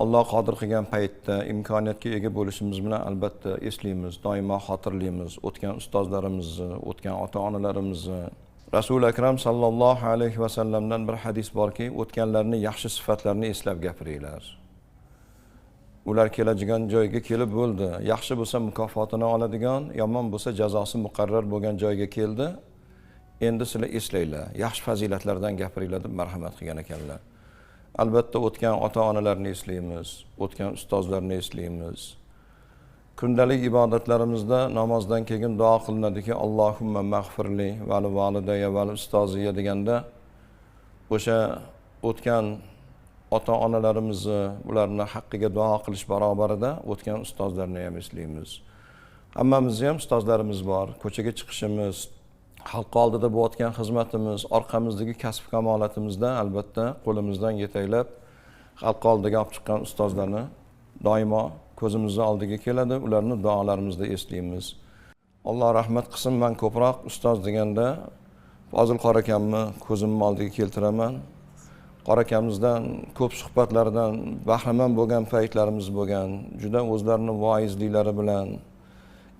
Alloh qodir qilgan paytda imkoniyatga ega bo'lishimiz bilan albatta eslaymiz, doimo xotirlaymiz o'tgan ustozlarimizni, o'tgan ota-onalarimizni. Rasul akram sallallohu alayhi va sallamdan bir hadis borki, o'tganlarning yaxshi sifatlarini eslab gapiringlar. Ular keladigan joyga kelib bo'ldi. Yaxshi bo'lsa mukofotini oladigan, yomon bo'lsa jazosi muqarrar bo'lgan joyga keldi. Endi sizlar eslanglar, yaxshi fazilatlardan gapiringlar deb marhamat qilgan ekanlar. Albatta o'tgan ota-onalarni eslaymiz, o'tgan ustozlarni eslaymiz. Kundalik ibodatlarimizda namozdan keyin duo qilinadiki, Allohumma mag'firli va li validayya va li ustoziya deganda o'sha o'tgan ota-onalarimizni, ularni haqqiga duo qilish barobarida o'tgan ustozlarni ham eslaymiz. Hammamizning ham ustozlarimiz bor. Ko'chaga chiqishimiz, xalq oldida bo'layotgan xizmatimiz, orqamizdagi kasb kamolatimizda albatta qo'limizdan yetaklab xalq oldiga olib chiqqan ustozlarni doimo ko'zimizning oldiga keladi, ularni duolarimizda eslaymiz. Alloh rahmat qilsin, men ko'proq ustoz deganda Fozil qora akamni ko'zimning oldiga keltiraman. Qora akamizdan ko'p suhbatlardan bahramand bo'lgan paytlarimiz bo'lgan. Juda o'zlarining voizliklari bilan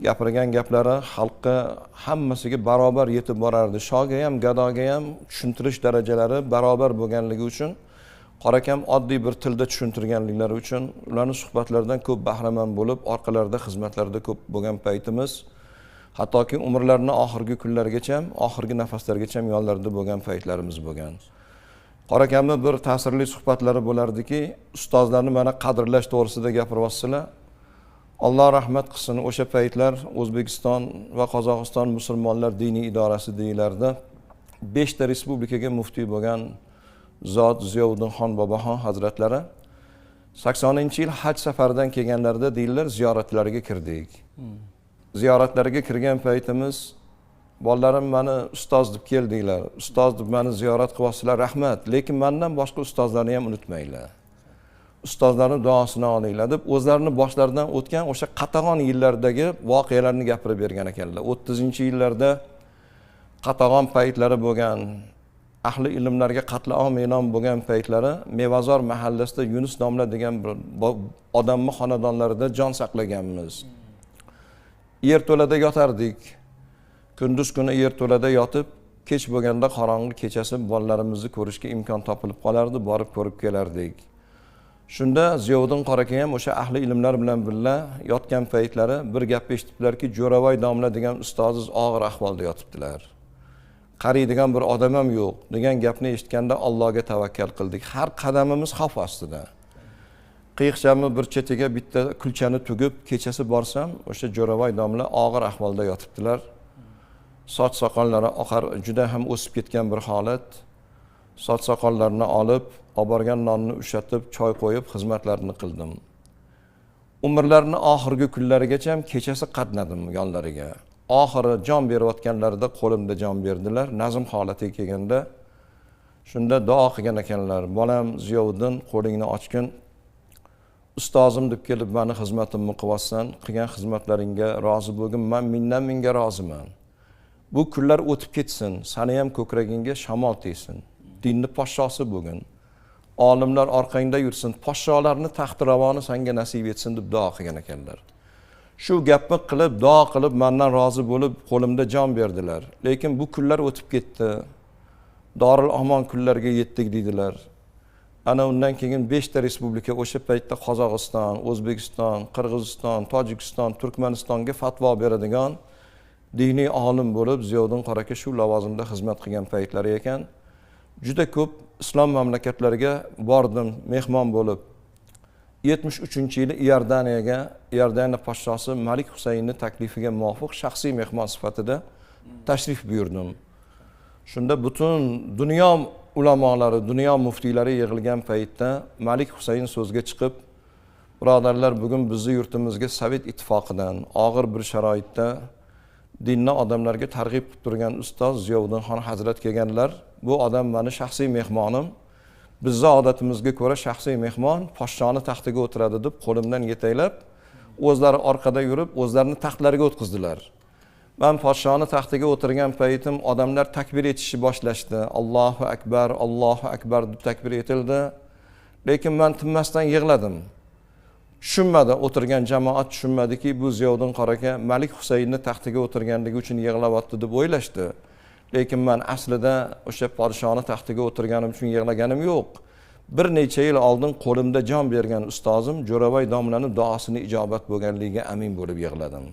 gapirgan gaplari xalqqa hammasiga barobar yetib borardi. Shoga ham, gadoga ham tushuntirish darajalari barobar bo'lganligi uchun Qora akam oddiy bir tilda tushuntirganliklari uchun ularning suhbatlaridan ko'p bahramand bo'lib, orqalarida xizmatlarda ko'p bo'lgan paytimiz, hattoki umrlarining oxirgi kunlarigacha, oxirgi nafaslargacha yonlarida bo'lgan paytlarimiz bo'lgan. Qora akamning bir ta'sirli suhbatlari bo'lardiki, ustozlarni mana qadrlash to'g'risida gapiryapsizlar. Alloh rahmat qilsin, o'sha paytlar O'zbekiston va Qozog'iston musulmonlar diniy idorasi deyilarda 5 ta respublikaga muftiy bo'lgan Zot Ziyovuddinxon boboxon hazratlari 80-yil haj safaridan kelganlarida deyillar ziyoratlarga kirdik. Ziyoratlarga kirgan paytimiz bolalarim meni ustoz deb keldinglar. Ustoz deb meni ziyorat qilyapsizlar, rahmat. Lekin mendan boshqa ustozlarni ham unutmanglar. Ustozlarning duosini olinglar deb o'zlarining boshlaridan o'tgan o'sha qatag'on yillardagi voqealarni gapirib bergan ekanlar. 30-yillarda qatag'on paytlari bo'lgan, ahli ilmlarga qatl-om e'lon bo'lgan paytlari Mevazor mahallasida Yunus domla degan bir odamning xonadonlarida jon saqlaganmiz. Yerto'lada yotardik. Kunduz kuni yerto'lada yotib, kech bo'lganda qorong'i kechasi bolalarimizni ko'rishga imkon topilib qolardi, borib ko'rib kelardik. Shunda Ziyovuddin qora aka ham o'sha ahli ilmlar bilan birga yotgan paytlari bir gap eshitdilarki, Jo'ravoy domla degan ustozingiz og'ir ahvolda yotibdilar. Qaraydigan bir odam ham yo'q degan gapni eshitganda Allohga tavakkal qildik. Har qadamimiz xavf ostida. Qiyiqchami bir chetiga bitta kulchani tugib, kechasi borsam, o'sha Jo'ravoy domla og'ir ahvolda yotibdilar. Soch soqollari oqar, juda ham o'sib ketgan bir holat. Soch soqollarini olib, borgan nonni ushatib, choy qo'yib xizmatlarini qildim. Umrlarining oxirgi kunlarigacha ham kechasi qatnadim yonlariga. Oxiri jon berayotganlarida qo'limda jon berdilar. Nazm holatiga kelganda shunda duo qilgan ekanlar. Bolam Ziyovuddin, qo'lingni ochgin. Ustozim deb kelib meni xizmatimni qilyapsan, qilgan xizmatlaringga rozi bo'lgin, men mindan minga roziman. Bu kunlar o'tib ketsin, seni ham ko'kragingga shamol tegsin. Dinni podshosi bo'lgin. Olimlar orqangda yursin, podsholarni taxti ravoni senga nasib etsin deb duo qilgan ekanlar. Shu gapni qilib, duo qilib, mendan rozi bo'lib, qo'limda jon berdilar. Lekin bu kunlar o'tib ketdi. Dorul Amon kunlarga yetdik dedilar. Ana undan keyin 5 ta respublika o'sha paytda Qozog'iston, O'zbekiston, Qirg'iziston, Tojikiston, Turkmanistonga fatvo beradigan diniy olim bo'lib, Ziyovuddin qora aka shu lavozimda xizmat qilgan paytlari ekan. Juda ko'p islom mamlakatlariga bordim, mehmon bo'lib. 73-yili Iordaniya podshosi Malik Husaynning taklifiga muvofiq shaxsiy mehmon sifatida tashrif buyurdim. Shunda butun dunyo ulamolari, dunyo muftiylari yig'ilgan paytda Malik Husayn so'zga chiqib, birodarlar, bugun bizning yurtimizga Sovet ittifoqidan og'ir bir sharoitda dinni odamlarga targ'ib qilib turgan ustoz Ziyovuddinxon hazrat kelganlar. Bu odam meni shaxsiy mehmonim. Bizning odatimizga ko'ra shaxsiy mehmon podshoni taxtiga o'tiradi deb qo'limdan yetaklab, o'zlari orqada yurib, o'zlarini taxtlariga o'tkazdilar. Men podshoni taxtiga o'tirgan paytim odamlar takbir etishni boshlashdi. Allohu akbar deb takbir etildi. Lekin men tinmasdan yig'ladim. Tushunmadi, o'tirgan jamoat tushunmadiki, bu Ziyoddin qori aka Malik Husaynni taxtiga o'tirganligi uchun yig'layapti deb o'ylashdi. Lekin men aslida o'sha podshoni taxtiga o'tirganim uchun yig'laganim yo'q. Bir necha yil oldin qo'limda jon bergan ustozim Jo'rabay domlaning duosini ijobat bo'lganligiga amin bo'lib yig'ladim.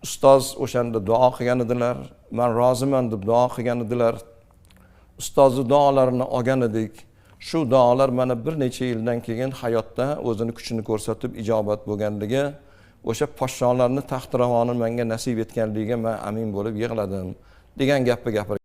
Ustoz o'shanda duo qilgan edilar, men roziman deb duo qilgan edilar. Ustozning duolarini olgan edik. Shu duolar mana bir necha yildan keyin hayotda o'zini kuchini ko'rsatib ijobat bo'lganligi, o'sha podsholarning taxt-ravoni menga nasib etganligiga men amin bo'lib yig'ladim degan gapni gapirgan.